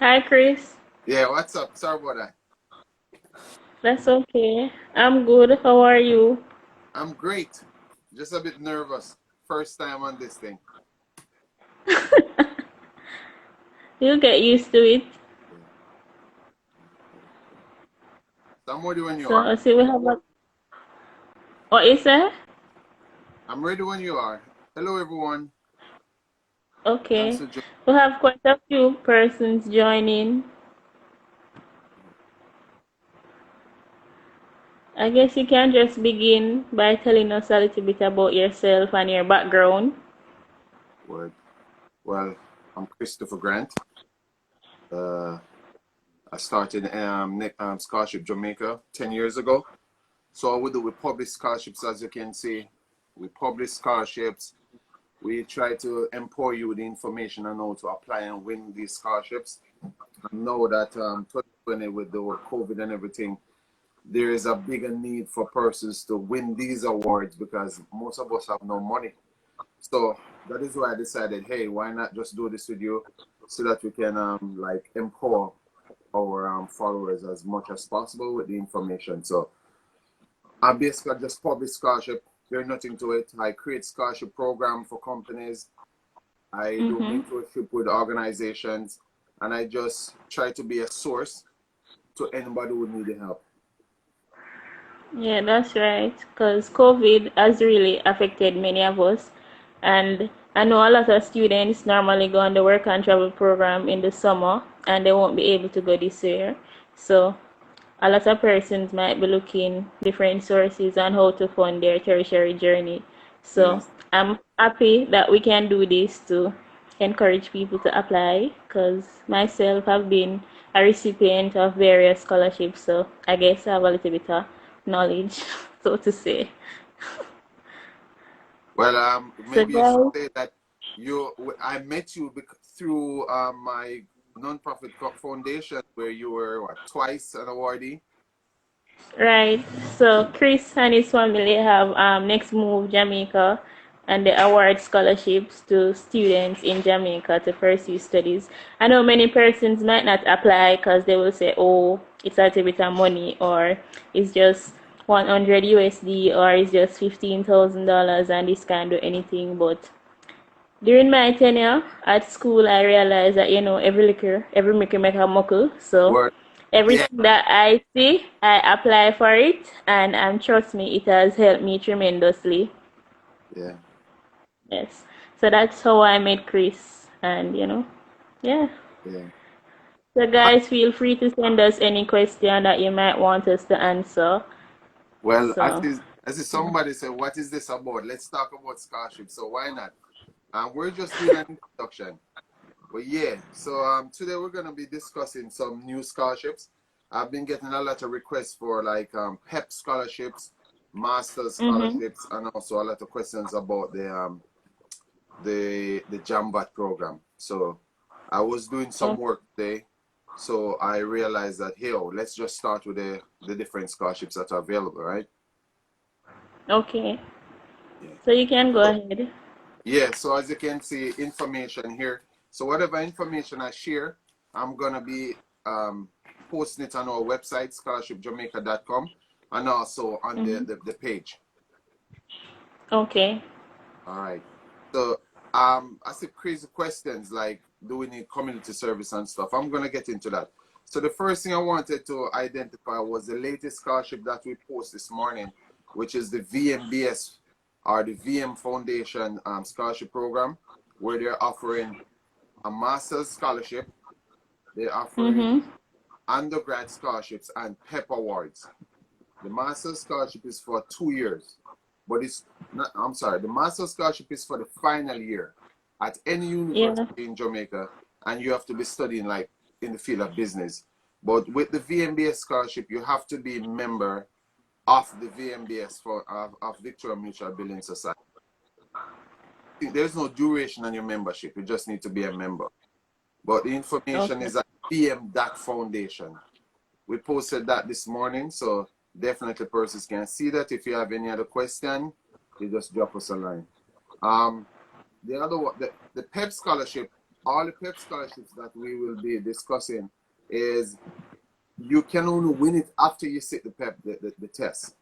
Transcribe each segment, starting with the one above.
Hi, Chris. Yeah, what's up? Sorry about that. That's okay. I'm good. How are you? I'm great. Just a bit nervous. First time on this thing. You'll get used to it. Yeah. So I'm ready when you So, are. I see we have a. What is that? I'm ready when you are. Hello, everyone. Thanks Okay. for joining. We have quite a few persons joining. I guess you can just begin by telling us a little bit about yourself and your background. Word. Well, I'm Christopher Grant. Uh, I started Scholarship Jamaica 10 years ago. So we publish scholarships, as you can see. We publish scholarships. We try to empower you with the information and how to apply and win these scholarships. I know that 2020 with the COVID and everything, there is a bigger need for persons to win these awards because most of us have no money. So that is why I decided, hey, why not just do this with you so that we can like empower our followers as much as possible with the information. So I basically just publish scholarship. There's nothing to it. I create scholarship program for companies. I do Mm-hmm. mentorship with organizations, and I just try to be a source to anybody who need help. Yeah, that's right. Because COVID has really affected many of us. And I know a lot of students normally go on the work and travel program in the summer and they won't be able to go this year. So a lot of persons might be looking different sources on how to fund their tertiary journey. So Yes. I'm happy that we can do this to encourage people to apply because myself have been a recipient of various scholarships, so I guess I have a little bit of knowledge, so to say. Well, So maybe you should guys, say that I met you through my nonprofit foundation where you were what, twice an awardee. right. So Chris and his family have Next Move Jamaica and they award scholarships to students in Jamaica to pursue studies. I know many persons might not apply because they will say, oh, it's a little bit of money or it's just 100 USD or it's just $15,000 and this can't do anything. But during my tenure at school, I realized that every liquor make a muckle. So Word. Yeah, everything that I see, I apply for it, and trust me, it has helped me tremendously. yeah, Yes. So that's how I met Chris, and yeah. yeah. So Ah, guys, feel free to send us any question that you might want us to answer. well, So as if somebody said, what is this about? Let's talk about scholarship. So why not? We're just doing an introduction. But yeah, so today we're gonna be discussing some new scholarships. I've been getting a lot of requests for like PEP scholarships, master's mm-hmm. scholarships, and also a lot of questions about the JAMVAT program. So I was doing some Oh, work today, so I realized that hey, oh, let's just start with the different scholarships that are available, right? okay. Yeah. So you can go So ahead. yeah, so as you can see, information here. So whatever information I share, I'm gonna be um, posting it on our website, scholarshipjamaica.com, and also on Mm-hmm. the page. Okay. All right. So I see crazy questions like, do we need community service and stuff? I'm gonna get into that. So the first thing I wanted to identify was the latest scholarship that we post this morning, which is the VMBS or the VM Foundation scholarship program, where they're offering a master's scholarship, they're offering Mm-hmm. undergrad scholarships and PEP awards. The master's scholarship is for 2 years, but it's not, I'm sorry, the master's scholarship is for the final year at any Yeah. university in Jamaica, and you have to be studying like in the field of business. But with the VMBS scholarship, you have to be a member of the VMBS of Victoria Mutual Building Society. There's no duration on your membership, you just need to be a member. But the information Okay. is at Foundation. We posted that this morning, so definitely persons can see that. If you have any other question, you just drop us a line. The other one, the PEP scholarship. all the PEP scholarships that we will be discussing is you can only win it after you sit the PEP, the test.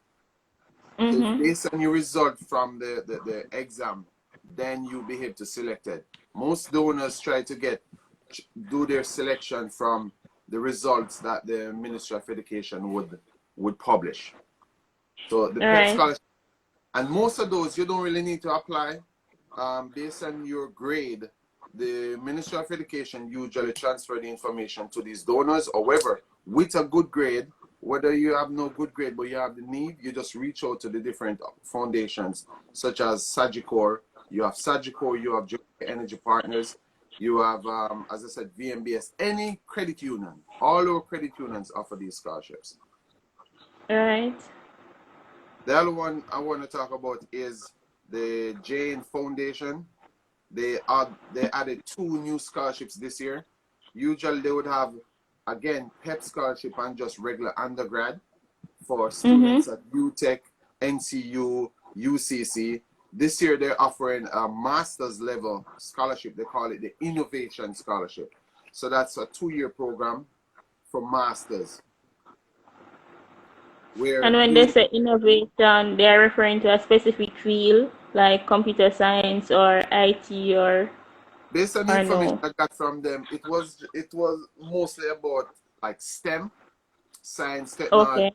So it's based on your result from the exam, then you'll be able to select it. Most donors try to do their selection from the results that the Ministry of Education would publish. So the PEP scholarship, and most of those you don't really need to apply based on your grade. The Ministry of Education usually transfer the information to these donors. However, with a good grade, whether you have no good grade but you have the need, you just reach out to the different foundations such as Sagicor. You have Sagicor, you have Jamaica Energy Partners, you have, as I said, VMBS, any credit union. All our credit unions offer these scholarships. Right. The other one I want to talk about is the Jane Foundation. They added 2 new scholarships this year. Usually they would have, again, PEP scholarship and just regular undergrad for students at UTech, NCU, UCC. This year they're offering a master's level scholarship. They call it the Innovation Scholarship. So that's a 2-year program for masters. And when they say innovation, they are referring to a specific field like computer science or IT or based on the information no? I got from them, it was mostly about like STEM, science, technology,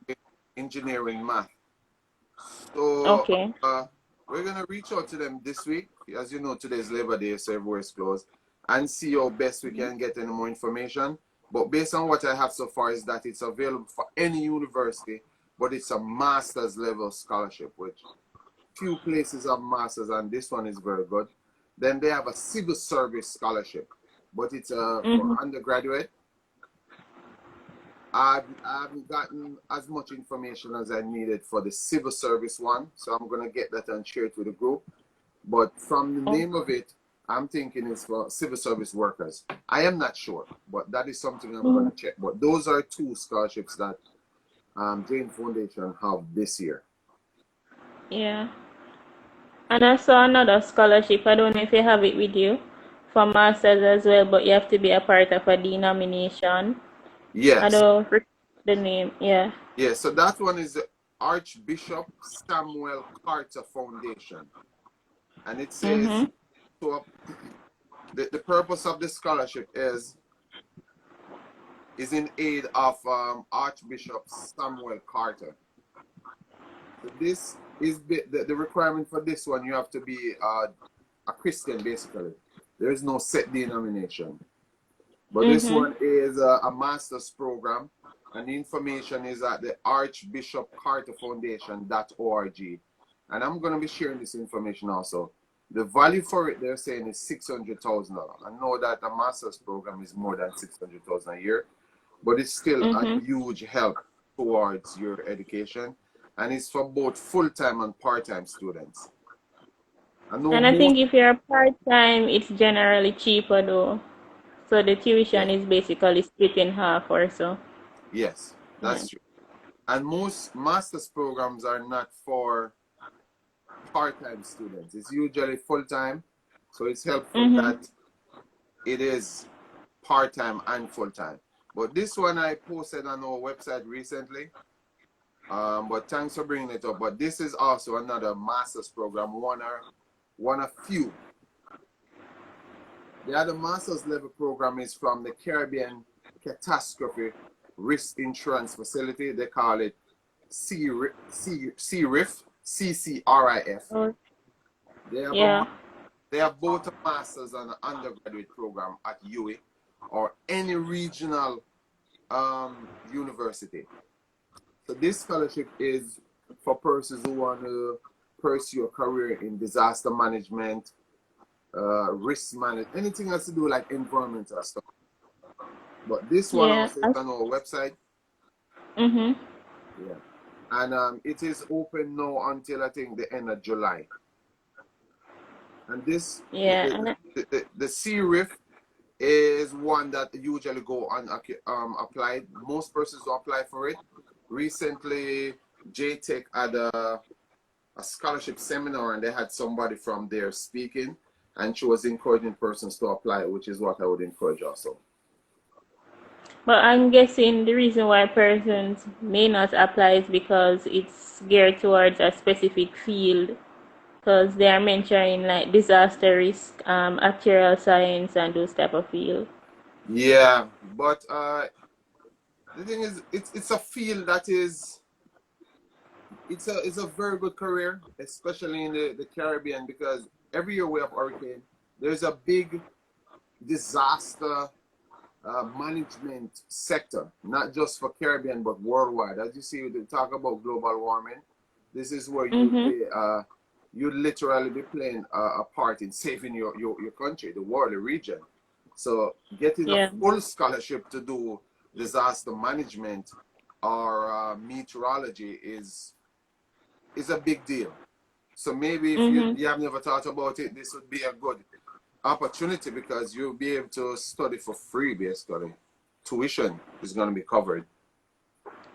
engineering, math. So we're gonna reach out to them this week. As you know, today is Labor Day, so everywhere's closed, and see how best we can get any more information. But based on what I have so far is that it's available for any university, but it's a master's level scholarship, which few places have masters, and this one is very good. Then they have a civil service scholarship, but it's for undergraduate. I haven't gotten as much information as I needed for the civil service one, so I'm gonna get that and share it with the group. But from the name of it, I'm thinking it's for civil service workers. I am not sure, but that is something I'm gonna check. But those are 2 scholarships that Jane Foundation have this year. Yeah. And I saw another scholarship. I don't know if you have it with you for masters as well, but you have to be a part of a denomination. Yes. I don't remember the name. Yeah. Yeah. So that one is the Archbishop Samuel Carter Foundation, and it says so. The purpose of the scholarship is in aid of Archbishop Samuel Carter. So this is the requirement for this one. You have to be a Christian, basically. There is no set denomination. But this one is a master's program, and the information is at the Archbishop Carter Foundation.org. And I'm going to be sharing this information also. The value for it, they're saying, is $600,000. I know that a master's program is more than $600,000 a year, but it's still a huge help towards your education. And it's for both full-time and part-time students. And I think if you're part-time, it's generally cheaper though. So the tuition is basically split in half or so. Yes, that's true. And most master's programs are not for part-time students. It's usually full-time. So it's helpful that it is part-time and full-time. But this one I posted on our website recently. But thanks for bringing it up. But this is also another master's program, one of few. The other master's level program is from the Caribbean Catastrophe Risk Insurance Facility. They call it CRIF, CCRIF. They have both a master's and an undergraduate program at UWI or any regional university. So this scholarship is for persons who want to pursue a career in disaster management, risk management, anything has to do like environmental stuff. But this one also is on our website. Yeah. And it is open now until I think the end of July. And this, the CRIF is one that usually go applied. Most persons who apply for it. Recently, JTech had a scholarship seminar and they had somebody from there speaking. and she was encouraging persons to apply, which is what I would encourage also. But I'm guessing the reason why persons may not apply is because it's geared towards a specific field, because they are mentioning like disaster risk, actuarial science, and those type of field. Yeah, but the thing is, it's a field that is it's a very good career, especially in the Caribbean, because every year we have hurricane. There's a big disaster management sector, not just for Caribbean but worldwide. As you see, they talk about global warming. This is where you Mm-hmm. play, you literally be playing a part in saving your country, the world, the region. So getting a Yeah. full scholarship to do disaster management or meteorology is a big deal. So maybe if Mm-hmm. you have never thought about it, this would be a good opportunity because you'll be able to study for free basically. Tuition is going to be covered.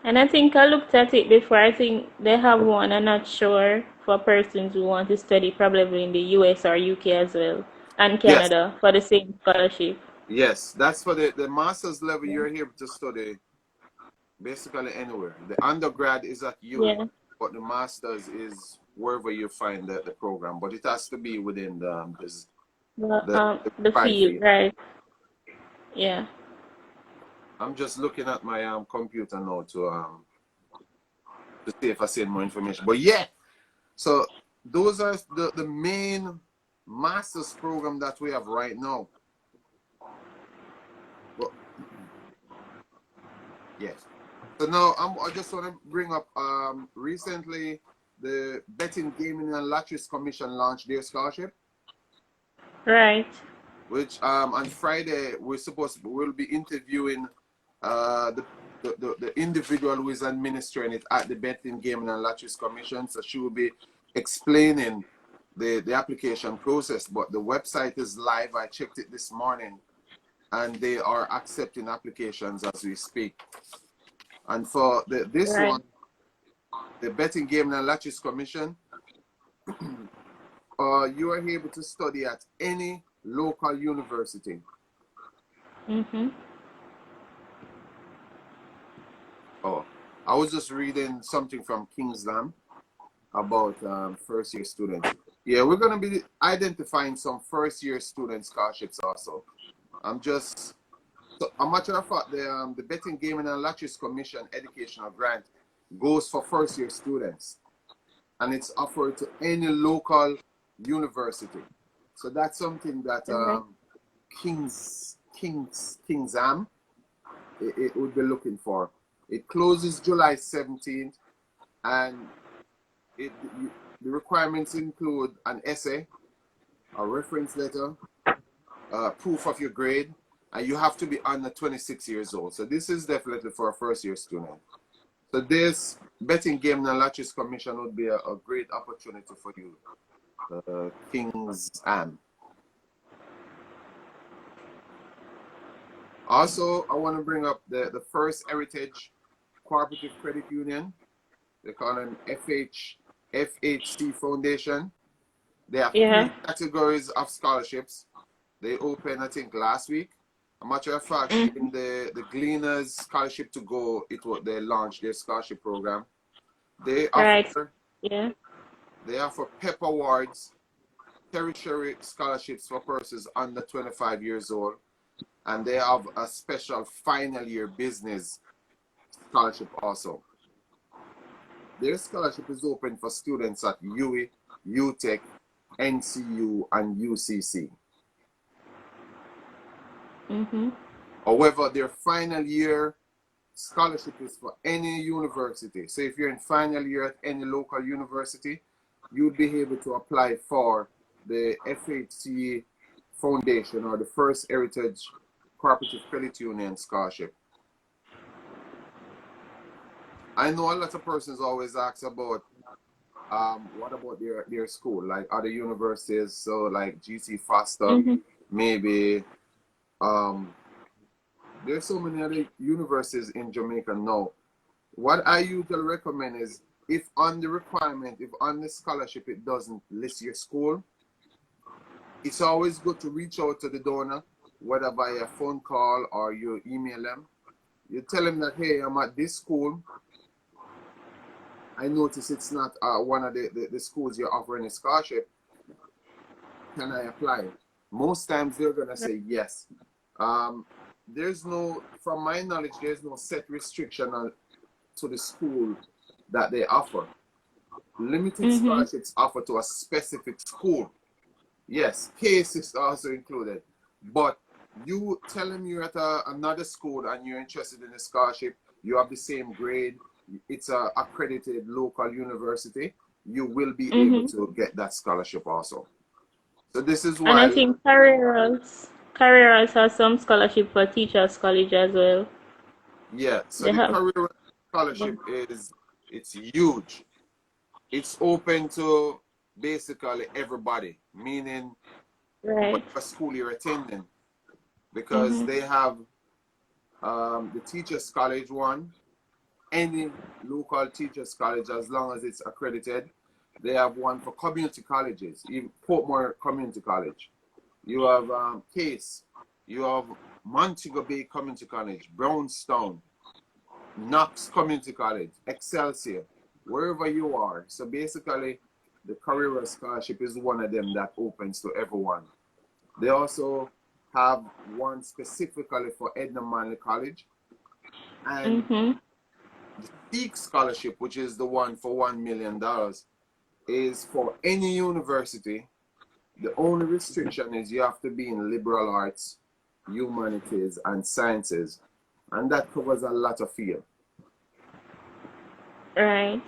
And I think I looked at it before. I think they have one. I'm not sure for persons who want to study probably in the US or UK as well, and Yes, Canada for the same scholarship. yes. That's for the master's level. You're able to study basically anywhere. The undergrad is at UWI, Yeah. but the master's is wherever you find the program. But it has to be within the The required field, field. right? Yeah. I'm just looking at my computer now to see if I see more information. But yeah, so those are the main master's program that we have right now. But yes. So now I just want to bring up recently the Betting, Gaming and Lotteries Commission launched their scholarship, Right. which on Friday we'll be interviewing uh, the, the individual who is administering it at the Betting, Gaming and Lotteries Commission. So she will be explaining the application process. But the website is live. I checked it this morning, and they are accepting applications as we speak. And for this Right. one, the Betting, Gaming and Lotteries Commission, you are able to study at any local university. Mm-hmm. Oh, I was just reading something from Kingsland about first year students. Yeah, we're going to be identifying some first year student scholarships also. So a matter of fact, the Betting, Gaming and Lotteries Commission Educational Grant goes for first year students, and it's offered to any local university. So that's something that Right. Kingsam it would be looking for. It closes July 17th, and the requirements include an essay, a reference letter, proof of your grade, and you have to be under 26 years old. So this is definitely for a first year student. So this Betting, Gaming and Lotteries Commission would be a great opportunity for you, Kings Am. Also, I want to bring up the First Heritage Cooperative Credit Union. They call them FHC Foundation. They have Yeah. three categories of scholarships. They opened, I think, last week. A matter of fact, Mm-hmm. in the Gleaners Scholarship to Go, they launched their scholarship program. They Right. offer Yeah. they offer PEP awards, tertiary scholarships for persons under 25 years old, and they have a special final year business scholarship also. Their scholarship is open for students at UWI, UTEC, NCU, and UCC. Mm-hmm. However, their final year scholarship is for any university. So if you're in final year at any local university, you'd be able to apply for the FHC Foundation or the First Heritage Cooperative Credit Union Scholarship. I know a lot of persons always ask about what about their school, like other universities, so like GC Foster, Mm-hmm. maybe there's so many other universities in Jamaica now. What I usually recommend is if on the requirement, if on the scholarship it doesn't list your school, It's always good to reach out to the donor, whether via phone call or you email them. You tell them that, hey, I'm at this school. I notice it's not one of the schools you're offering a scholarship. Can I apply? Most times they're going to say yes. There's no, from my knowledge, there's no set restriction to the school that they offer. Limited scholarships offered to a specific school. Yes, case is also included. But you tell them you're at another school and you're interested in a scholarship, you have the same grade, it's a accredited local university, you will be able to get that scholarship also. So this is And I why, think careers has some scholarship for teachers college as well. yeah, so They the have. career scholarship it's huge. It's open to basically everybody, meaning Right. whatever school you're attending, because they have the teachers college one, any local teachers college as long as it's accredited. They have one for community colleges, even Portmore Community College. You have Case, you have Montego Bay Community College, Brownstown, Knox Community College, Excelsior, wherever you are. So basically, the Career Scholarship is one of them that opens to everyone. They also have one specifically for Edna Manley College, and the Peak Scholarship, which is the one for $1 million, is for any university. The only restriction is you have to be in liberal arts, humanities, and sciences, and that covers a lot of field. Right.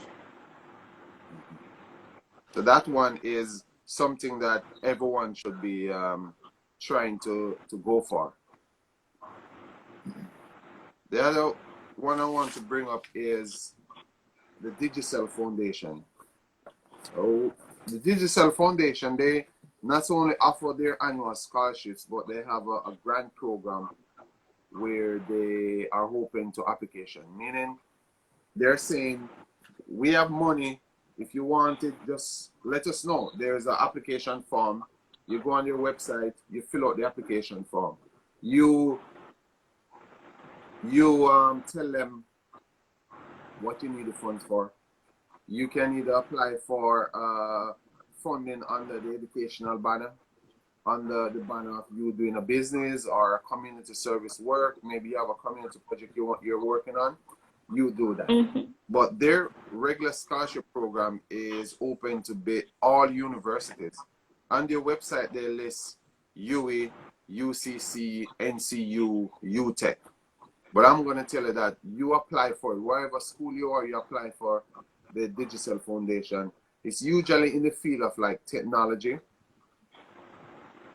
So that one is something that everyone should be trying to go for. The other one I want to bring up is the Digicel Foundation. So the Digicel Foundation, they not only offer their annual scholarships, but they have a grant program where they are open to application, meaning they're saying, we have money. If you want it, just let us know. There's an application form. You go on your website, you fill out the application form. You tell them what you need the funds for. You can either apply for funding under the educational banner, under the banner of you doing a business or a community service work. Maybe you have a community project you're working on. You do that. But their regular scholarship program is open to all universities. On their website, they list UWI, UCC, NCU, UTech. But I'm going to tell you that you apply for it. Wherever school you are, you apply for the Digicel Foundation. It's usually in the field of like technology.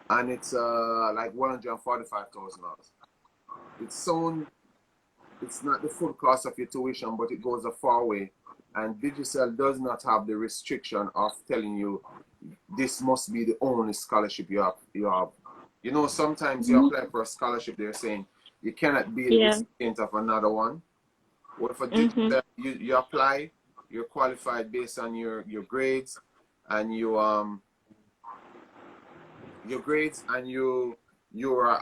And it's like $145,000. It's not the full cost of your tuition, but it goes a far way. And Digicel does not have the restriction of telling you this must be the only scholarship you have. You know, sometimes you apply for a scholarship, they're saying you cannot be the recipient of another one. What for Digicel, you apply, you're qualified based on your grades, and you are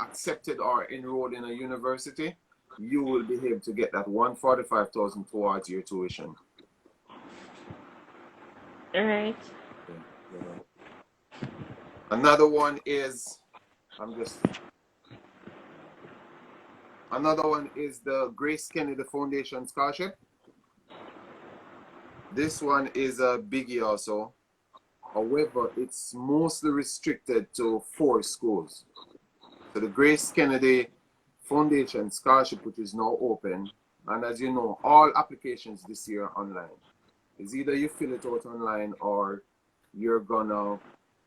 accepted or enrolled in a university. You will be able to get that $145,000 towards your tuition. All right. Another one is the Grace Kennedy Foundation Scholarship. This one is a biggie also. However, it's mostly restricted to 4 schools. So the Grace Kennedy Foundation Scholarship, which is now open, and as you know, all applications this year are online. It's either you fill it out online or you're gonna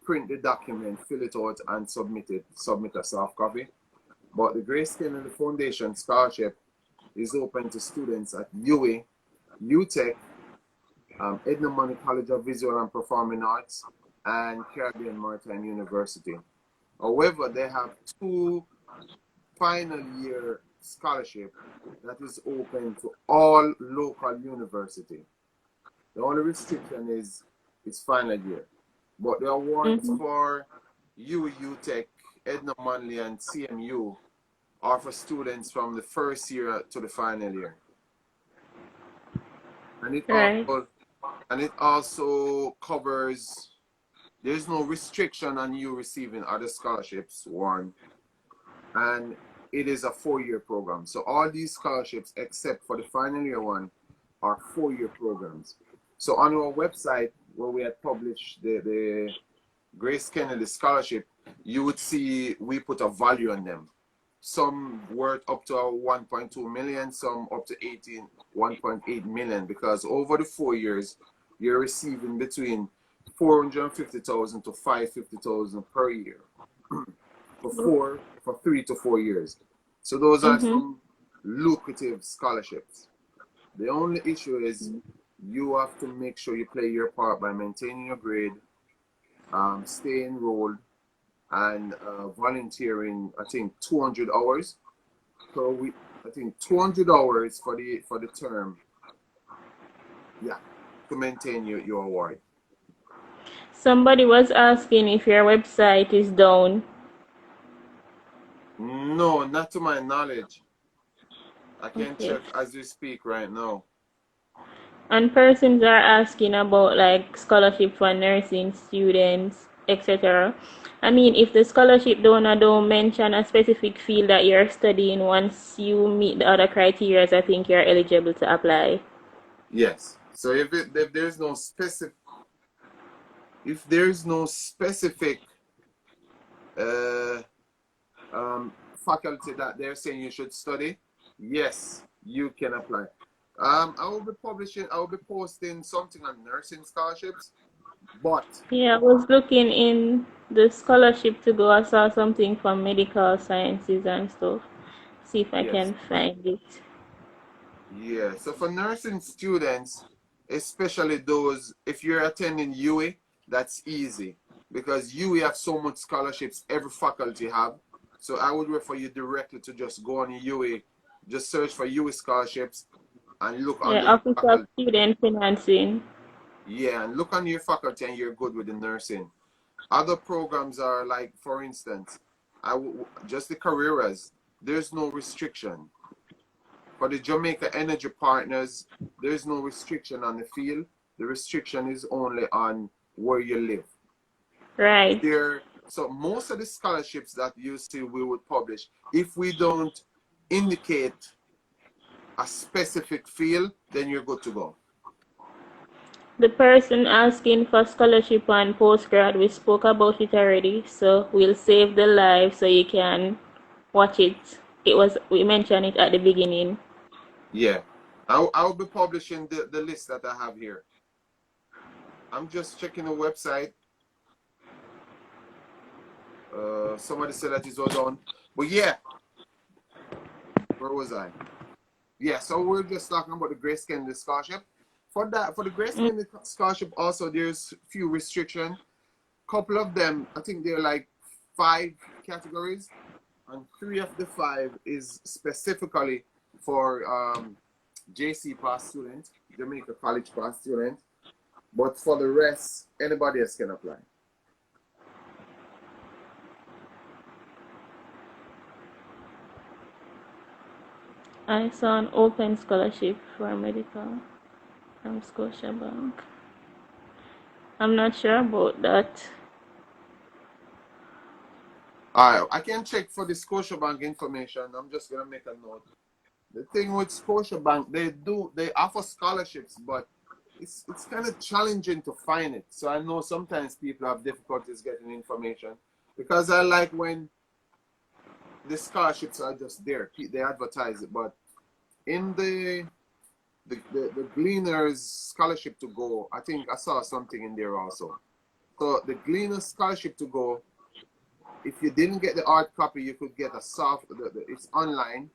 print the document, fill it out, and submit a soft copy. But the Grace Kennedy Foundation Scholarship is open to students at UWI, UTech, Edna Manley College of Visual and Performing Arts, and Caribbean Maritime University. However, they have 2 final year scholarship that is open to all local university. The only restriction is it's final year. But the awards for UTech, Edna Manley, and CMU are for students from the first year to the final year. And Right. it also covers, there's no restriction on you receiving other scholarships, one, and it is a 4-year program. So all these scholarships, except for the final year one, are 4-year programs. So on our website, where we had published the Grace Kennedy Scholarship, you would see we put a value on them. Some worth up to 1.2 million, some up to 1.8 million, because over the 4 years, you're receiving between 450,000 to 550,000 per year for 3 to 4 years. So those are some lucrative scholarships. The only issue is you have to make sure you play your part by maintaining your grade, stay enrolled, and volunteering. I think 200 hours per week. I think 200 hours for the term. Yeah, to maintain your award. Somebody was asking if your website is down. No, not to my knowledge. I can Okay. check as we speak right now. And persons are asking about like scholarship for nursing students, etc. I mean, if the scholarship donor don't mention a specific field that you're studying, once you meet the other criteria, I think you're eligible to apply. Yes. So if there's no specific faculty that they're saying you should study, yes, you can apply. I will be posting something on nursing scholarships, but Yeah, I was looking in the scholarship to go. I saw something for medical sciences and stuff. See if I yes, can find it. yeah. So for nursing students, especially those, if you're attending UA, that's easy because UA have so much scholarships every faculty have. So I would refer you directly to just go on UA, just search for UA scholarships and look Yeah, under your Office of faculty. Student Financing. Yeah, and look under your faculty and you're good with the nursing. Other programs are like, for instance, just the careers. There's no restriction. For the Jamaica Energy Partners, there's no restriction on the field. The restriction is only on where you live. Right. So most of the scholarships that you see we would publish, if we don't indicate a specific field, then you're good to go. The person asking for scholarship on postgrad, we spoke about it already, so we'll save the live so you can watch it. We mentioned it at the beginning. Yeah. I'll be publishing the list that I have here. I'm just checking the website. Somebody said that it was on. But yeah. Where was I? Yeah, so we're just talking about the Grace Kennedy Scholarship. For the Grace Kennedy Scholarship, also there's few restrictions. Couple of them, I think they're like 5 categories, and 3 of the 5 is specifically for JC pass students, Jamaica College pass students. But for the rest, anybody else can apply. I saw an open scholarship for medical from Scotiabank. I'm not sure about that. I can check for the Scotiabank information. I'm just gonna make a note. The thing with Scotiabank, they offer scholarships, but it's kind of challenging to find it. So I know sometimes people have difficulties getting information because I like when the scholarships are just there. They advertise it, but in the Gleaners scholarship to go, I think I saw something in there also. So the Gleaners scholarship to go, if you didn't get the hard copy, you could get a soft. It's online.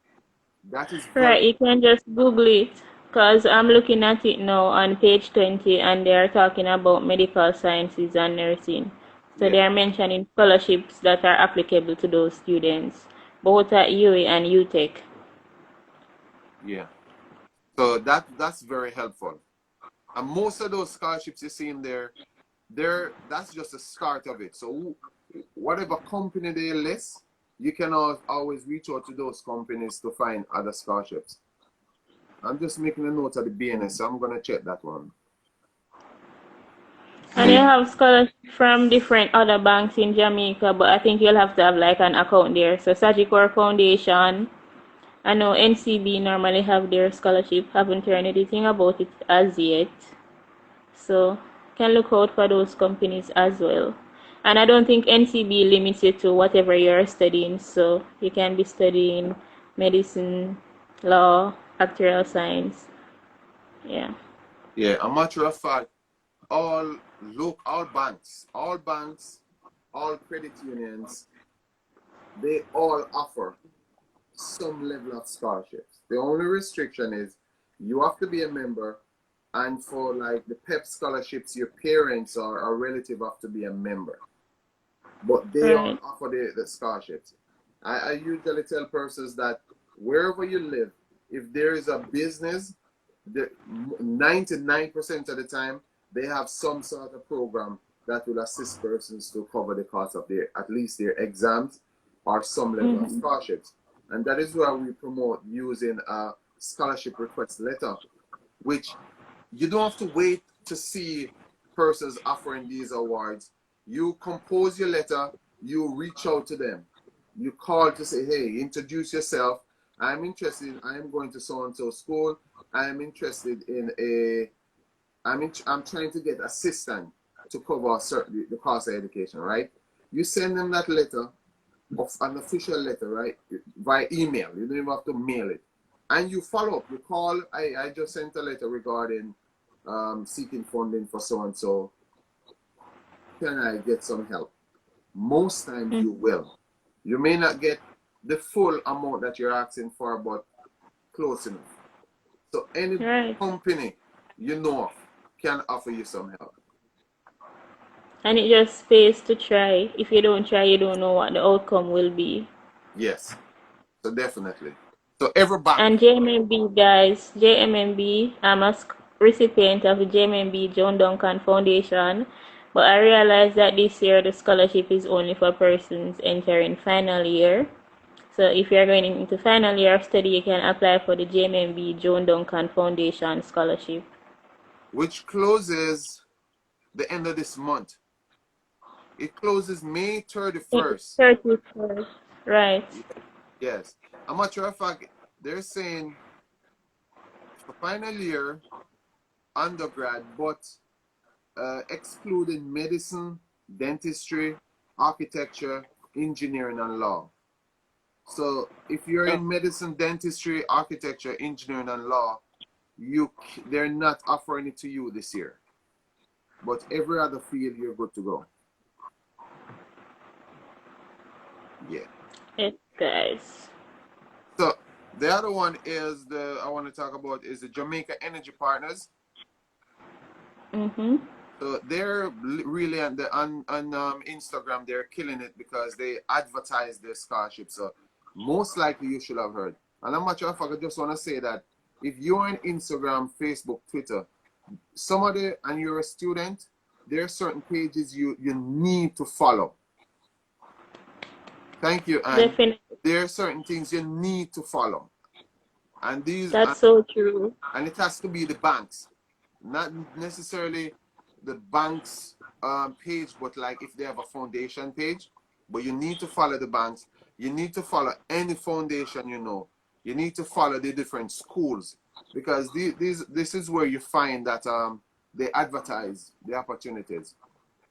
That is very. Right, you can just Google it because I'm looking at it now on page 20 and they're talking about medical sciences and nursing. So they Yeah. are mentioning scholarships that are applicable to those students, both at UA and UTech. Yeah. So that's very helpful. And most of those scholarships you see in there, that's just the start of it. So whatever company they list, you can always reach out to those companies to find other scholarships. I'm just making a note of the BNS, so I'm gonna check that one. And you have scholarships from different other banks in Jamaica, but I think you'll have to have like an account there. So Sagicor Foundation, I know NCB normally have their scholarship. Haven't heard anything about it as yet. So can look out for those companies as well. And I don't think NCB limits you to whatever you're studying. So you can be studying medicine, law, actuarial science. Yeah. Yeah, a matter of fact, all banks, all credit unions, they all offer some level of scholarships. The only restriction is you have to be a member, and for like the PEP scholarships, your parents or a relative have to be a member. But they all Right. offer the scholarships. I usually tell persons that wherever you live, if there is a business, 99% of the time, they have some sort of program that will assist persons to cover the cost of at least their exams or some level of scholarships. And that is why we promote using a scholarship request letter, which you don't have to wait to see persons offering these awards. You compose your letter, you reach out to them. You call to say, hey, introduce yourself. I am going to so-and-so school. I'm interested in I'm trying to get assistance to cover the cost of education, right? You send them that letter, of an official letter, right? By email. You don't even have to mail it. And you follow up. You call, I just sent a letter regarding seeking funding for so-and-so. Can I get some help? Most times you will. You may not get the full amount that you're asking for, but close enough. So any Right. company you know of can offer you some help. And it just pays to try. If you don't try, you don't know what the outcome will be. Yes, so definitely. So every bank. And JMMB, guys, JMMB, I'm a recipient of the JMMB John Duncan Foundation, but I realized that this year the scholarship is only for persons entering final year. So if you're going into final year of study, you can apply for the JMMB John Duncan Foundation scholarship. Which closes the end of this month. It closes May 31st. 31st, right. Yes. A matter of fact, they're saying for final year, undergrad, but excluding medicine, dentistry, architecture, engineering, and law. So if you're in medicine, dentistry, architecture, engineering, and law, they're not offering it to you this year. But every other field, you're good to go. Yeah. Yes, guys. So the other one is I want to talk about is the Jamaica Energy Partners. So they're really on Instagram, they're killing it because they advertise their scholarship. So most likely you should have heard. And I'm not sure if I just want to say that if you're on Instagram, Facebook, Twitter, and you're a student, there are certain pages you need to follow. Thank you, Anne. Definitely. There are certain things you need to follow. And That's so true. And it has to be the banks. Not necessarily the bank's page, but like if they have a foundation page, but you need to follow the banks. You need to follow any foundation you know. You need to follow the different schools because this is where you find that they advertise the opportunities.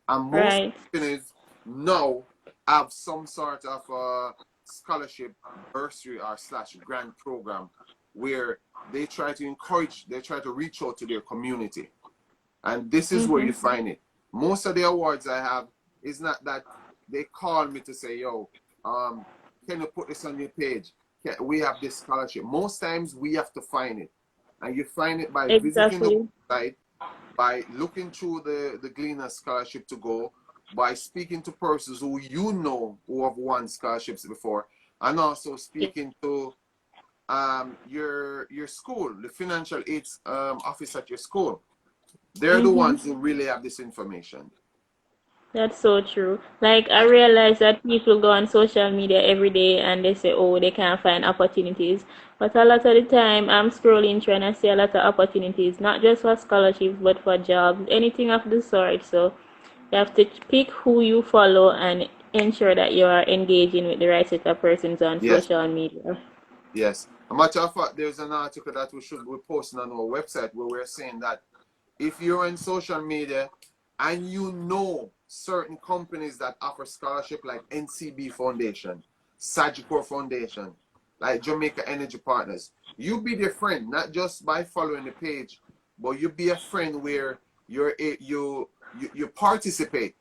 And most companies now have some sort of scholarship, bursary or / grant program where they try to reach out to their community. And this is where you find it. Most of the awards I have is not that they call me to say, yo, can you put this on your page? We have this scholarship. Most times we have to find it. And you find it by visiting the website, by looking through the Gleaner Scholarship to Go, by speaking to persons who you know who have won scholarships before, and also speaking to your school, the financial aids office at your school. They're the ones who really have this information. That's so true. Like I realize that people go on social media every day and they say, oh, they can't find opportunities. But a lot of the time, I'm scrolling trying to see a lot of opportunities, not just for scholarships, but for jobs, anything of the sort. So you have to pick who you follow and ensure that you are engaging with the right set of persons on Yes, social media. yes. A matter of fact, there's an article that we should be posting on our website where we're saying that if you're in social media and you know certain companies that offer scholarship like NCB Foundation, Sagicor Foundation, like Jamaica Energy Partners, you be their friend, not just by following the page, but you be a friend where you participate.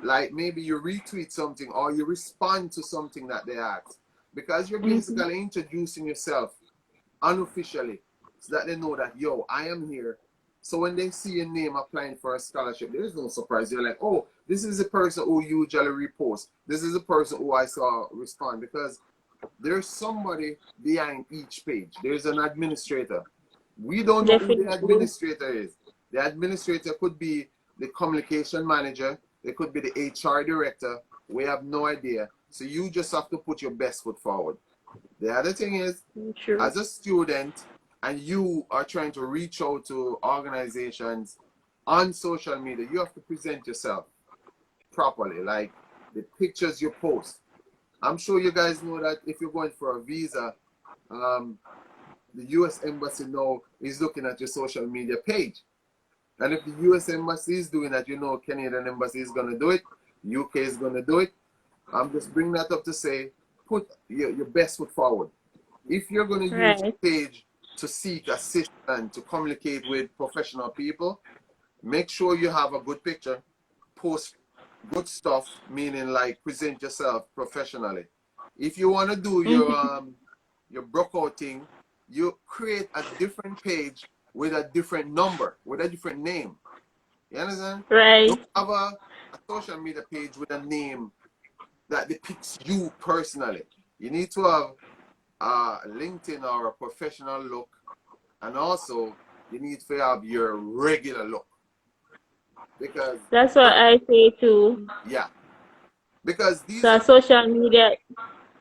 Like maybe you retweet something or you respond to something that they ask. Because you're Hmm. basically introducing yourself unofficially so that they know that, yo, I am here. So when they see your name applying for a scholarship, there's no surprise. You're like, oh, this is the person who usually repost. This is the person who I saw respond. Because there's somebody behind each page. There's an administrator. We don't know who the Definitely. administrator is. The administrator could be the communication manager. It could be the HR director. We have no idea. So you just have to put your best foot forward. The other thing is, True. as a student and you are trying to reach out to organizations on social media, you have to present yourself properly, like the pictures you post. I'm sure you guys know that if you're going for a visa, um, the US Embassy now is looking at your social media page. And if the US Embassy is doing that, you know Canadian Embassy is going to do it, UK is going to do it. I'm just bringing that up to say, put your best foot forward. If you're going to use Right. a page to seek assistance, to communicate with professional people, make sure you have a good picture, post good stuff, meaning like present yourself professionally. If you want to do Hmm. your breakout thing, you create a different page with a different number, with a different name. You understand? Don't Right. have a social media page with a name that depicts you personally. You need to have LinkedIn or a professional look, and also you need to have your regular look because That's what I say too. yeah, because these So are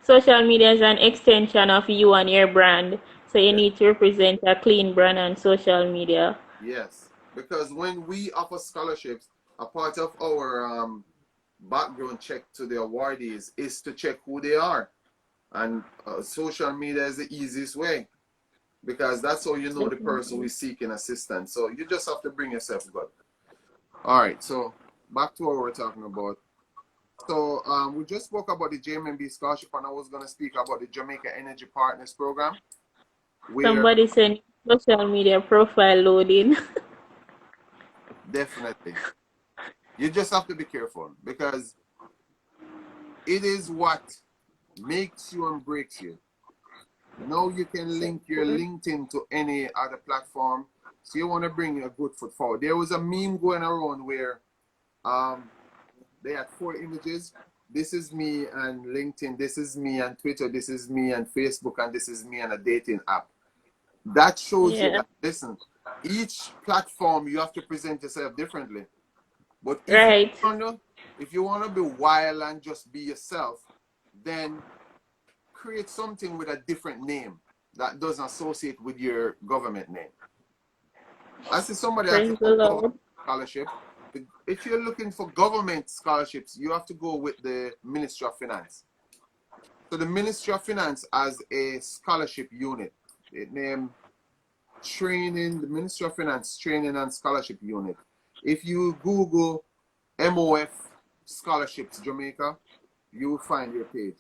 social media is an extension of you and your brand. So you yes, need to represent a clean brand on social media. yes, because when we offer scholarships, a part of our background check to the awardees is to check who they are, and social media is the easiest way because that's how you know the person who Definitely. is seeking assistance. So you just have to bring yourself good. All right, so back to what we're talking about. So we just spoke about the JMB scholarship, and I was going to speak about the Jamaica Energy Partners Program, where Somebody send social media profile loading. definitely you just have to be careful because it is what makes you and breaks you. Now you can link your LinkedIn to any other platform, so you want to bring a good foot forward. There was a meme going around where um, they had four images. This is me and LinkedIn. This is me and Twitter. This is me and Facebook, and this is me and a dating app. That shows you Yeah. that listen, each platform you have to present yourself differently. But Right. if you wanna be wild and just be yourself, then create something with a different name that doesn't associate with your government name. I see somebody asking Praise the about government Lord. scholarship. If you're looking for government scholarships, you have to go with the Ministry of Finance. So the Ministry of Finance has a scholarship unit. It named Training, the Ministry of Finance Training and Scholarship Unit. If you Google MOF Scholarships Jamaica, you will find your page.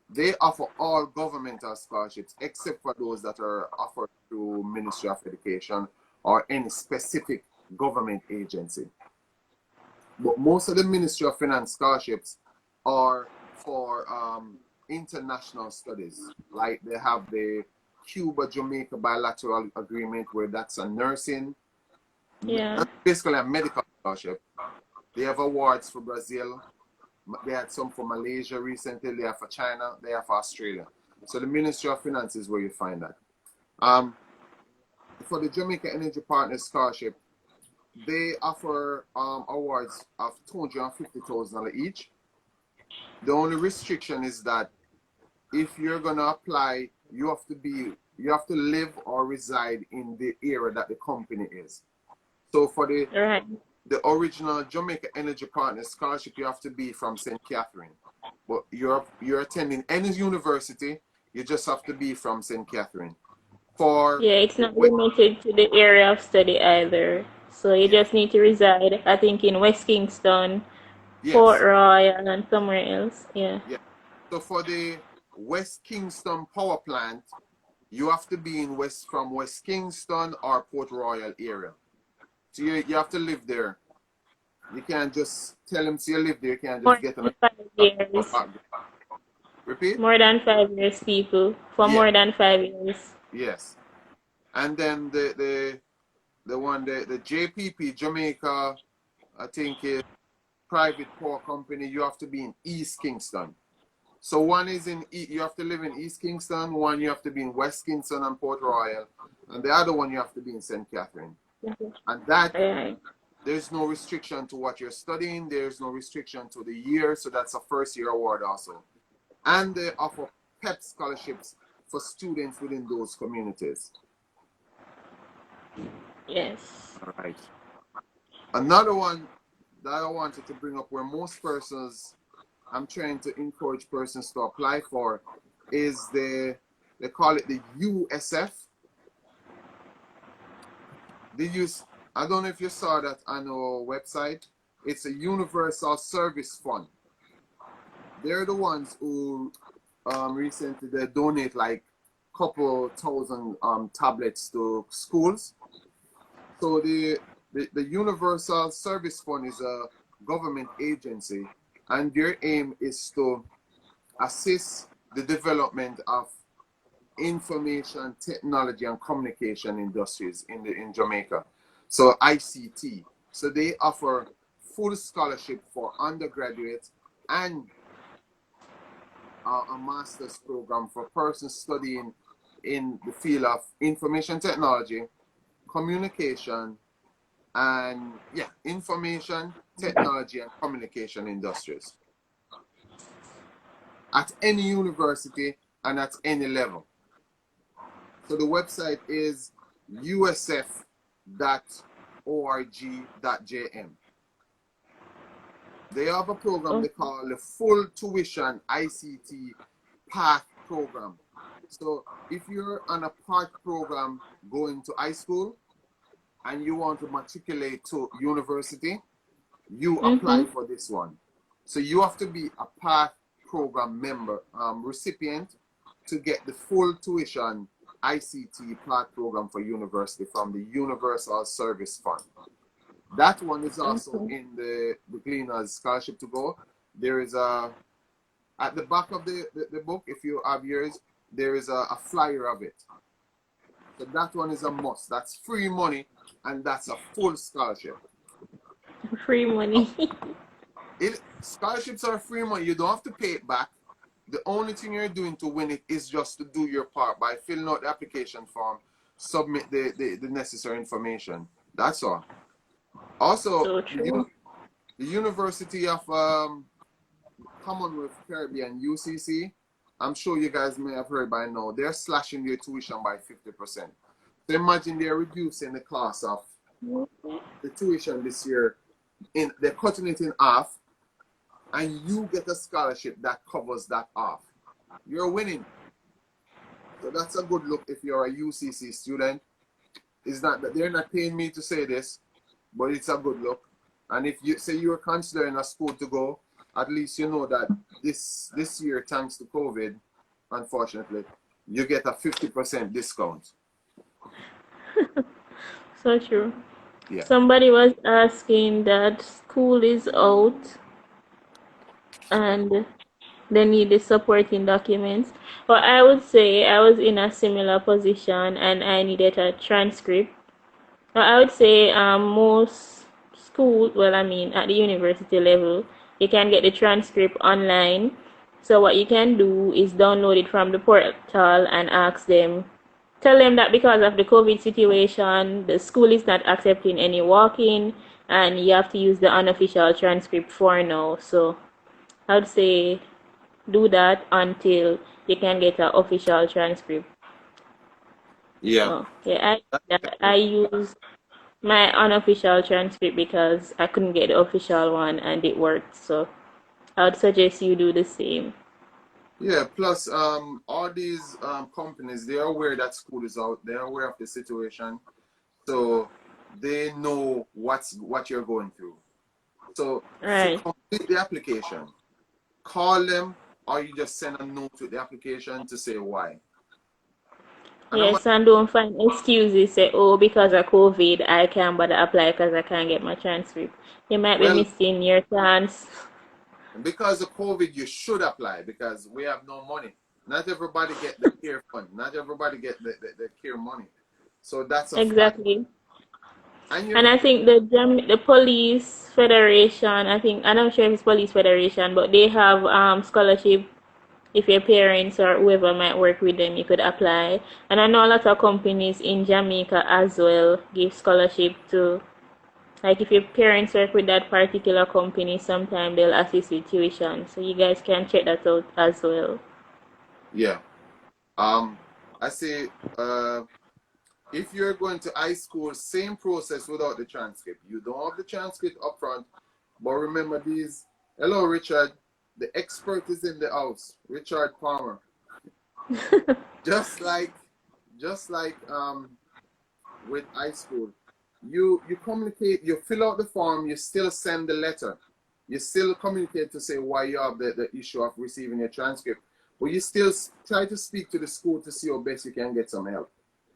They offer all governmental scholarships except for those that are offered through Ministry of Education or any specific government agency. But most of the Ministry of Finance scholarships are for international studies. Like they have the Cuba Jamaica bilateral agreement where that's a nursing, Yeah. that's basically a medical scholarship. They have awards for Brazil. They had some for Malaysia recently. They have for China. They have for Australia. So the Ministry of Finance is where you find that. Um, for the Jamaica Energy Partners Scholarship, they offer awards of $250,000 each. The only restriction is that if you're gonna apply, you have to live or reside in the area that the company is. So for Right. the original Jamaica Energy Partners scholarship, you have to be from St. Catherine. But you're attending any university, you just have to be from St. Catherine. For Yeah, it's the not limited to the area of study either. So you yeah, just need to reside, I think, in West Kingston, Port yes, Royal, and somewhere else. Yeah. yeah. So for the West Kingston power plant, you have to be in West Kingston or Port Royal area. So you have to live there. You can't just tell them so you live there. You can't just More get on than a 5 years. repeat. More than 5 years, people. For Yeah, more than 5 years. yes. And then the JPP Jamaica, I think is private power company. You have to be in East Kingston. So one is you have to live in East Kingston. One you have to be in West Kingston and Port Royal, and the other one you have to be in St. Catherine. And that Right. there's no restriction to what you're studying. There's no restriction to the year. So that's a first year award also. And they offer PEP scholarships for students within those communities. Yes. All right. Another one that I wanted to bring up where most persons, I'm trying to encourage persons to apply for is they call it the USF. They use, I don't know if you saw that on our website. It's a Universal Service Fund. They're the ones who recently they donate like couple thousand tablets to schools. So the Universal Service Fund is a government agency, and their aim is to assist the development of information technology and communication industries in Jamaica. So ICT. So they offer full scholarship for undergraduates and a master's program for persons studying in the field of information technology, communication, and yeah, information technology and communication industries at any university and at any level. So the website is usf.org.jm. They have a program Oh, they call the Full Tuition ICT Path Program. So if you're on a path program going to high school and you want to matriculate to university, you apply mm-hmm. for this one. So you have to be a path program member, recipient to get the full tuition ICT path program for university from the Universal Service Fund. That one is also Okay. in the Gleaner's Scholarship to Go. There is at the back of the book, if you have yours, there is a flyer of it. So that one is a must. That's free money and that's a full scholarship. Free money. Scholarships are free money. You don't have to pay it back. The only thing you're doing to win it is just to do your part by filling out the application form, submit the necessary information. That's all. Also, So true. the University of Commonwealth Caribbean, UCC, I'm sure you guys may have heard by now, they're slashing their tuition by 50%. So imagine they're reducing the cost of the tuition this year. They're cutting it in half, and you get a scholarship that covers that half. You're winning. So that's a good look if you're a UCC student. It's not that they're not paying me to say this, but it's a good look. And if you say you're considering a school to go, at least you know that this year, thanks to COVID, unfortunately, you get a 50% discount. So true. Yeah. Somebody was asking that school is out and they need the supporting documents. But I would say I was in a similar position and I needed a transcript. But I would say most school, well, I mean at the university level, you can get the transcript online. So what you can do is download it from the portal and ask them tell them that because of the COVID situation, the school is not accepting any walk-in, and you have to use the unofficial transcript for now. So I would say do that until you can get an official transcript. Yeah. So yeah, I use my unofficial transcript because I couldn't get the official one and it worked. So I would suggest you do the same. Yeah, plus all these companies, they are aware that school is out, they're aware of the situation, so they know what you're going through. So to Right. complete the application, call them or you just send a note with the application to say why. And I'm Yes, and don't find excuses. Say, oh, because of COVID, I can't bother apply because I can't get my transcript. You might be well, missing your chance. because of COVID, you should apply because we have no money. Not everybody get the care fund. Not everybody get the care money. So that's a fact. Exactly. And you're And I think the police federation, I'm not sure if it's police federation, but they have scholarship. If your parents or whoever might work with them, you could apply. And I know a lot of companies in Jamaica as well give scholarship to, like, if your parents work with that particular company, sometime they'll assist with tuition. So you guys can check that out as well. yeah. I say if you're going to high school, same process without the transcript. You don't have the transcript up front, but remember these. Hello, Richard. The expert is in the house. Richard Palmer. Just like, just like with high school, you communicate. You fill out the form. You still send the letter. You still communicate to say why you have the issue of receiving your transcript, but you still try to speak to the school to see how best you can get some help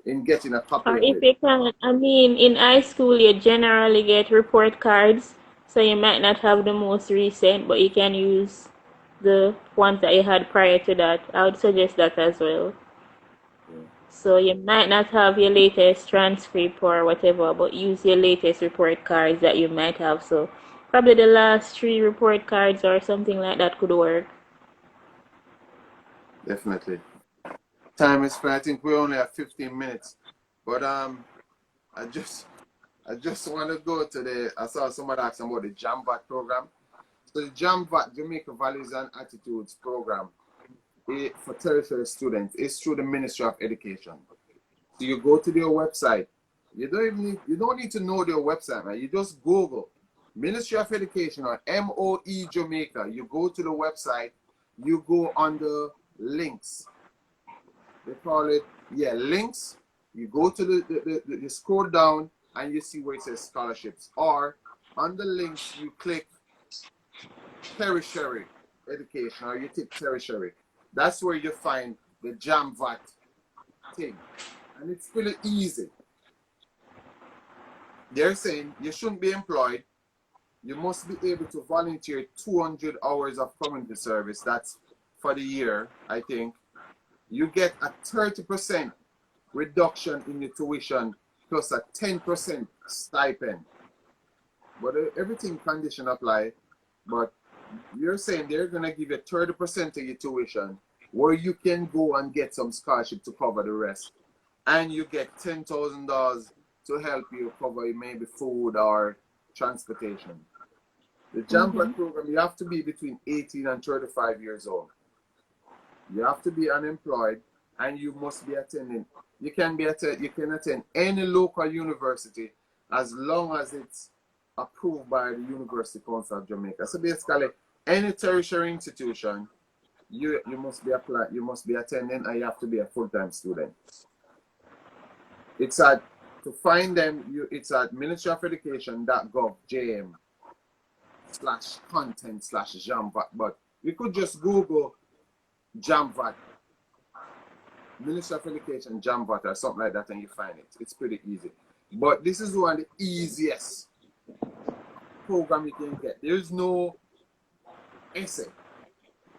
in getting a copy Or of if it. you can, I mean, in high school, you generally get report cards, so you might not have the most recent, but you can use the ones that you had prior to that. I would suggest that as well. Yeah. So you might not have your latest transcript or whatever, but use your latest report cards that you might have. So probably the last three report cards or something like that could work. Definitely. Time is fine. I think we only have 15 minutes. But I just I just want to go to I saw somebody asking about the JAMVAT program. So the JAMVAT, Jamaica Values and Attitudes program, for tertiary students, is through the Ministry of Education. So you go to their website. You don't need to know their website, man. You just Google Ministry of Education or MOE Jamaica. You go to the website, you go under links. They call it, yeah, links. You go to you scroll down and you see where it says scholarships. Or on the links, you click tertiary education or you click tertiary. That's where you find the JAMVAT thing. And it's pretty easy. They're saying you shouldn't be employed. You must be able to volunteer 200 hours of community service. That's for the year, I think. You get a 30% reduction in your tuition plus a 10% stipend. But everything condition apply. But you're saying they're gonna give you 30% of your tuition where you can go and get some scholarship to cover the rest. And you get $10,000 to help you cover maybe food or transportation. The Mm-hmm. JAMVAT program, you have to be between 18 and 35 years old. You have to be unemployed and you must be attending. You can attend any local university as long as it's approved by the University Council of Jamaica. So basically, any tertiary institution, you must be attending and you have to be a full-time student. It's at to find them. It's at Ministry of Education.gov JM/content/JAMVAT. But you could just Google JAMVAT, Ministry of Education JAMVAT or something like that, and you find it. It's pretty easy. But this is one of the easiest program you can get. There's no essay.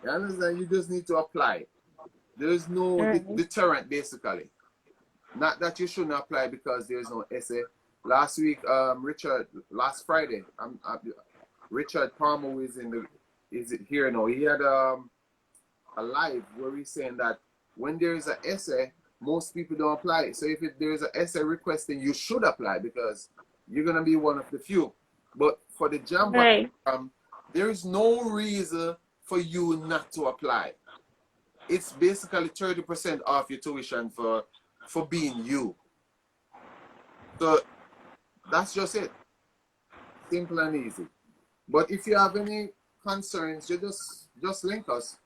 You understand? You just need to apply. There's no All right. deterrent, basically. Not that you shouldn't apply because there's no essay. Last week, last Friday, Richard Palmer is here now. He had a live where he's saying that when there is an essay, most people don't apply. So if there's an essay requesting, you should apply because you're gonna be one of the few. But for the JAMVAT Right. program, there is no reason for you not to apply. It's basically 30% off your tuition for being you. So that's just it. Simple and easy. But if you have any concerns, you just link us.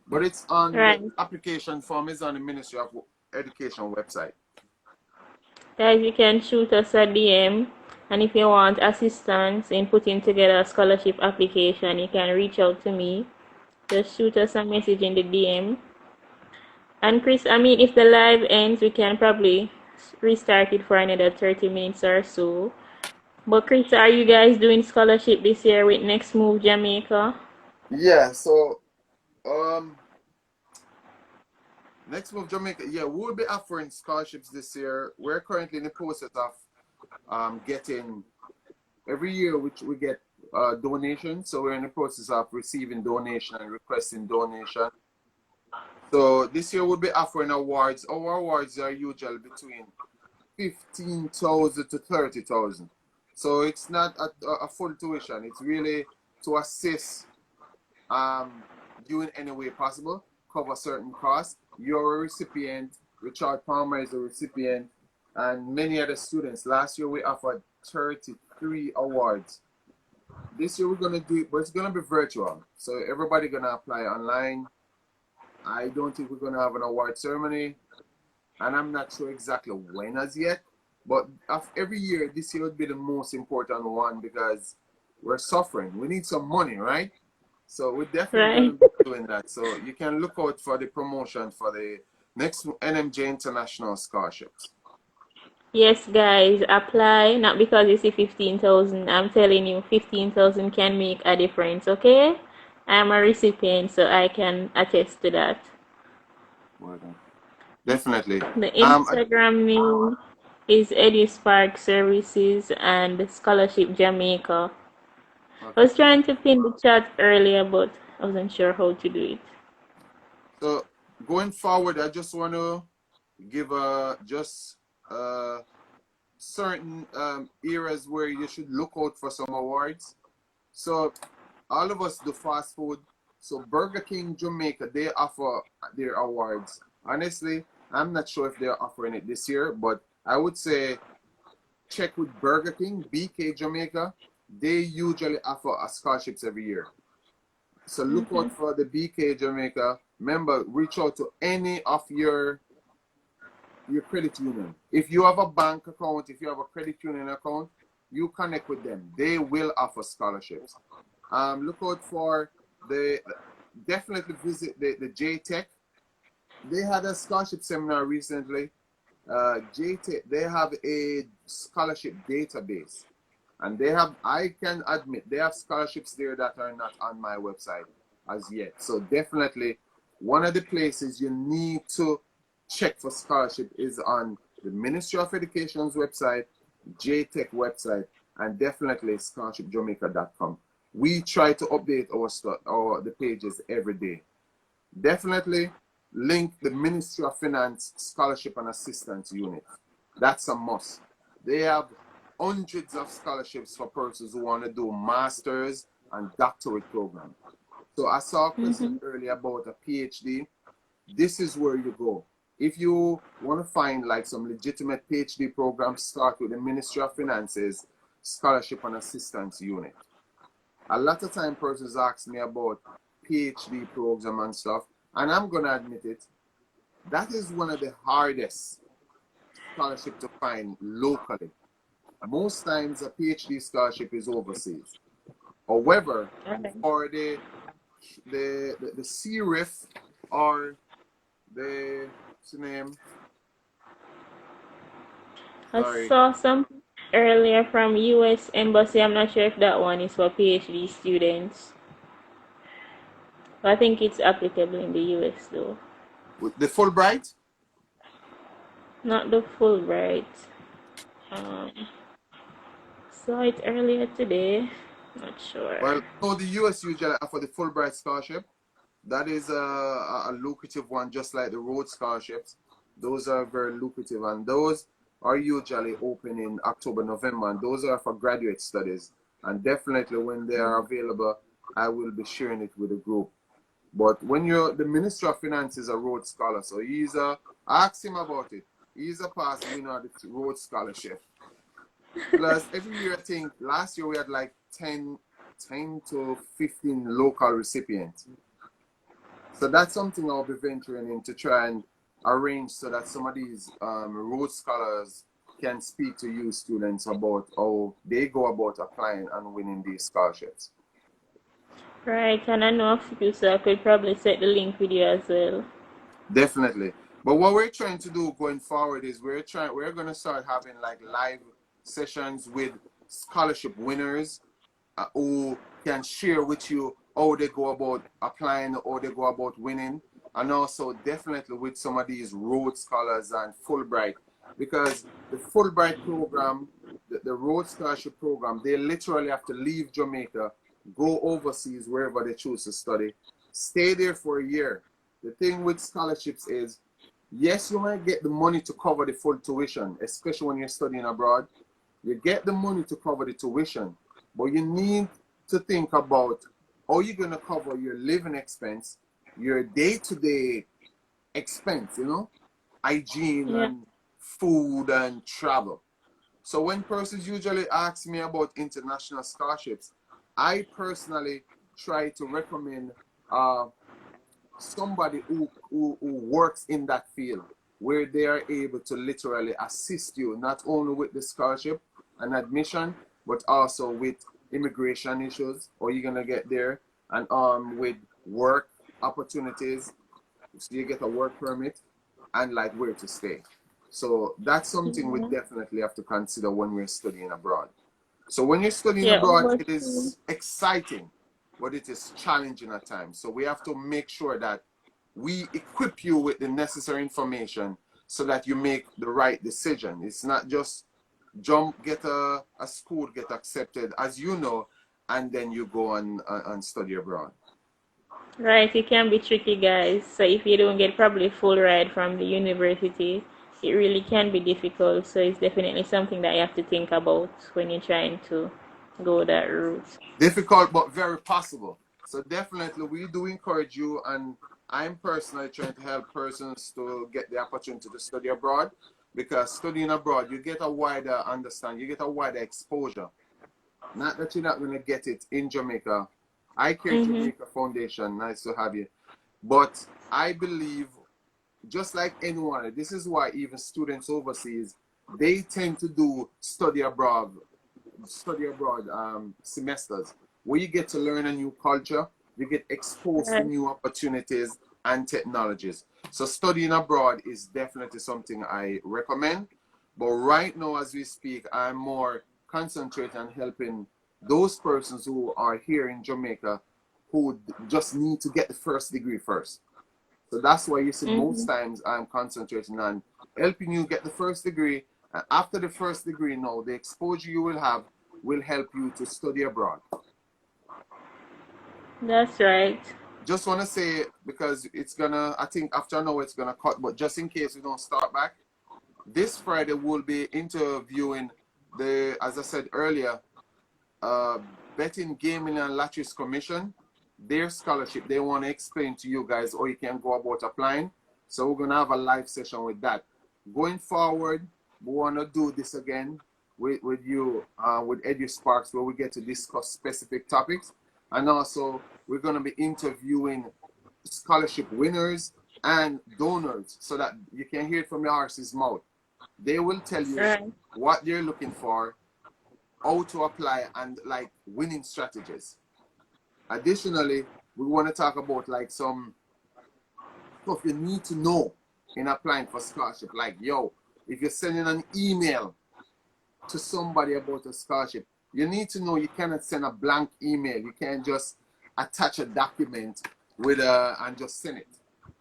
But it's on the Right. application form is on the Ministry of Education website. Guys, you can shoot us a DM, and if you want assistance in putting together a scholarship application, you can reach out to me. Just shoot us a message in the DM. And Chris, I mean, if the live ends, we can probably restart it for another 30 minutes or so. But Chris, are you guys doing scholarship this year with Next Move Jamaica? Yeah, so Next Move Jamaica, yeah, we'll be offering scholarships this year. We're currently in the process of getting every year which we get donations. So we're in the process of receiving donation and requesting donation. So this year we'll be offering awards. Our awards are usually between 15,000 to 30,000. So it's not a full tuition. It's really to assist you in any way possible, cover certain costs. You're a recipient. Richard Palmer is a recipient, and many other students. Last year we offered 33 awards. This year we're gonna do it, but it's gonna be virtual. So everybody gonna apply online. I don't think we're gonna have an award ceremony, and I'm not sure exactly when as yet. But every year, this year would be the most important one because we're suffering. We need some money, right? So we're definitely Right. going to be doing that. So you can look out for the promotion for the next NMJ International Scholarships. Yes, guys, apply. Not because you see 15,000. I'm telling you, 15,000 can make a difference, okay? I'm a recipient, so I can attest to that. Well done. Definitely. The Instagram name is EduSpark Services and Scholarship Jamaica. I Okay. was trying to pin the chat earlier, but I wasn't sure how to do it. So going forward, I just want to give certain areas where you should look out for some awards. So all of us do fast food. So Burger King Jamaica, they offer their awards. Honestly, I'm not sure if they're offering it this year, but I would say check with Burger King, BK Jamaica. They usually offer scholarships every year. So look out for the BK Jamaica. Remember, reach out to any of your credit union. If you have a bank account, if you have a credit union account, you connect with them. They will offer scholarships. Look out for definitely visit the JTech. They had a scholarship seminar recently. JTech, they have a scholarship database. And I can admit, they have scholarships there that are not on my website as yet. So definitely, one of the places you need to check for scholarship is on the Ministry of Education's website, JTech website, and definitely scholarshipjamaica.com. We try to update the pages every day. Definitely link the Ministry of Finance Scholarship and Assistance Unit. That's a must. They have hundreds of scholarships for persons who want to do masters and doctorate programs. So I saw a question earlier about a PhD. This is where you go. If you want to find like some legitimate PhD programs, start with the Ministry of Finance's Scholarship and Assistance Unit. A lot of time persons ask me about PhD program and stuff, and I'm going to admit it, that is one of the hardest scholarship to find locally. Most times a PhD scholarship is overseas. However, for the CRIF or what's the name? I saw something earlier from US Embassy. I'm not sure if that one is for PhD students. But I think it's applicable in the US though. The Fulbright? Not the Fulbright. Saw it earlier today. Not sure. Well, so the US usually offer the Fulbright scholarship. That is a lucrative one, just like the Rhodes scholarships. Those are very lucrative, and those are usually open in October, November, and those are for graduate studies. And definitely when they are available, I will be sharing it with the group. But when you're the Minister of Finance is a Rhodes Scholar, so ask him about it. He's a past winner of the Rhodes Scholarship. Plus, every year, I think last year we had like 10 to 15 local recipients. So that's something I'll be venturing in to try and arrange so that some of these Rhodes Scholars can speak to you students about how they go about applying and winning these scholarships. Right, and I know a few, so I could probably set the link with you as well. Definitely. But what we're trying to do going forward is we're going to start having like live sessions with scholarship winners who can share with you how they go about applying, how they go about winning, and also definitely with some of these Rhodes Scholars and Fulbright, because the Fulbright program, the Rhodes Scholarship program, they literally have to leave Jamaica, go overseas wherever they choose to study, stay there for a year. The thing with scholarships is, yes, you might get the money to cover the full tuition, especially when you're studying abroad. You get the money to cover the tuition, but you need to think about how you're going to cover your living expense, your day-to-day expense, you know, hygiene and food and travel. So when persons usually ask me about international scholarships, I personally try to recommend somebody who works in that field, where they are able to literally assist you not only with the scholarship and admission, but also with immigration issues, or you're gonna get there, and with work opportunities, so you get a work permit, and like where to stay. So that's something we definitely have to consider when we're studying abroad. So when you're studying abroad, it is exciting, but it is challenging at times. So we have to make sure that we equip you with the necessary information so that you make the right decision. It's not just get a school, get accepted, as you know, and then you go and study abroad. Right, it can be tricky, guys. So if you don't get probably full ride from the university, it really can be difficult. So it's definitely something that you have to think about when you're trying to go that route. Difficult, but very possible. So definitely, we do encourage you, and I'm personally trying to help persons to get the opportunity to study abroad, because studying abroad, you get a wider understanding, you get a wider exposure. Not that you're not going to get it in Jamaica. I Care Jamaica Foundation, nice to have you. But I believe, just like anyone, this is why even students overseas, they tend to do study abroad semesters, where you get to learn a new culture, you get exposed to new opportunities and technologies. So studying abroad is definitely something I recommend. But right now, as we speak, I'm more concentrating on helping those persons who are here in Jamaica who just need to get the first degree first. So that's why you see most times I'm concentrating on helping you get the first degree. And after the first degree, now the exposure you will have will help you to study abroad. That's right. Just want to say, because it's gonna, I think after now it's gonna cut, but just in case we don't start back, this Friday we'll be interviewing as I said earlier, Betting, Gaming and Lotteries Commission, their scholarship. They want to explain to you guys how you can go about applying. So we're going to have a live session with that. Going forward, we want to do this again with you, with Edu Sparks, where we get to discuss specific topics. And also, we're going to be interviewing scholarship winners and donors so that you can hear it from the horse's mouth. They will tell you what they're looking for, how to apply, and like winning strategies. Additionally, we want to talk about like some stuff you need to know in applying for scholarship. Like, yo, if you're sending an email to somebody about a scholarship, you need to know you cannot send a blank email. You can't just attach a document and just send it.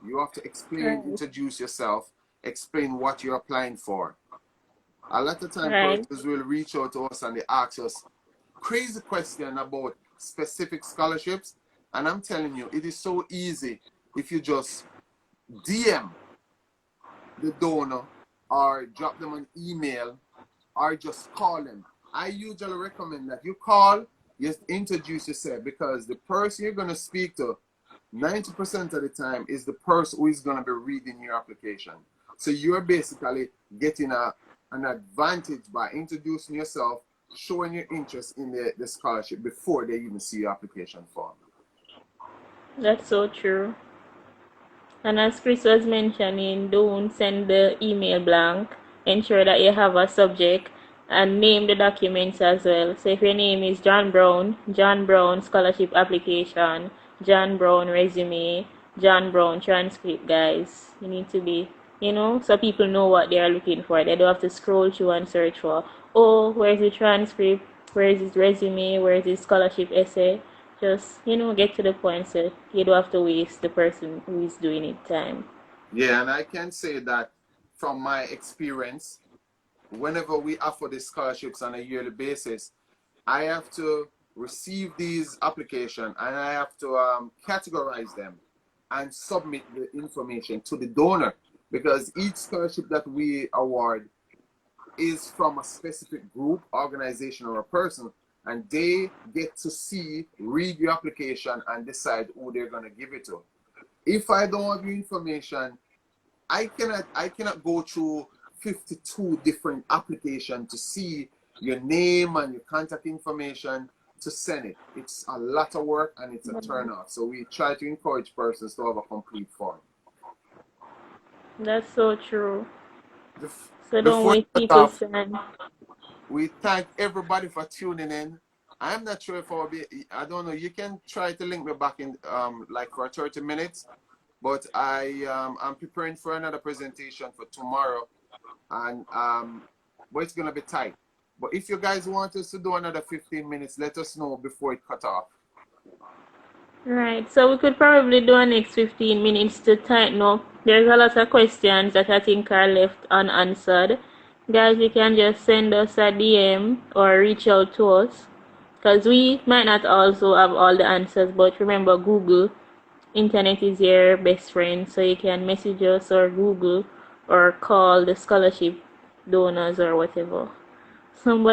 You have to explain, introduce yourself, explain what you're applying for. A lot of time persons will reach out to us and they ask us crazy question about specific scholarships, and I'm telling you, it is so easy if you just DM the donor or drop them an email or just call them. I usually recommend that you call, just introduce yourself, because the person you're going to speak to 90% of the time is the person who is going to be reading your application. So you're basically getting an advantage by introducing yourself, showing your interest in the scholarship before they even see your application form. That's so true. And as Chris was mentioning, don't send the email blank. Ensure that you have a subject and name the documents as well. So if your name is John Brown scholarship application, John Brown resume, John Brown transcript, guys. You need to be, so people know what they are looking for. They don't have to scroll through and search for, oh, where's the transcript? Where's his resume? Where's his scholarship essay? Just, get to the point so you don't have to waste the person who is doing it time. Yeah, and I can say that from my experience, whenever we offer the scholarships on a yearly basis, I have to receive these applications and I have to categorize them and submit the information to the donor, because each scholarship that we award is from a specific group, organization, or a person, and they get to see, read your application, and decide who they're going to give it to. If I don't have your information, I cannot go through 52 different applications to see your name and your contact information to send it. It's a lot of work and it's a turn off. So we try to encourage persons to have a complete form. That's so true. So don't Before you waste cut people's off, time. we thank everybody for tuning in. I'm not sure if I'll be, I don't know, you can try to link me back in like for 30 minutes, but I'm preparing for another presentation for tomorrow, and but it's gonna be tight. But if you guys want us to do another 15 minutes, let us know before it cut off. Right, so we could probably do a next 15 minutes to tighten up. There's a lot of questions that I think are left unanswered. Guys, you can just send us a DM or reach out to us, because we might not also have all the answers, but remember, Google, internet is your best friend, so you can message us or Google or call the scholarship donors or whatever. Somebody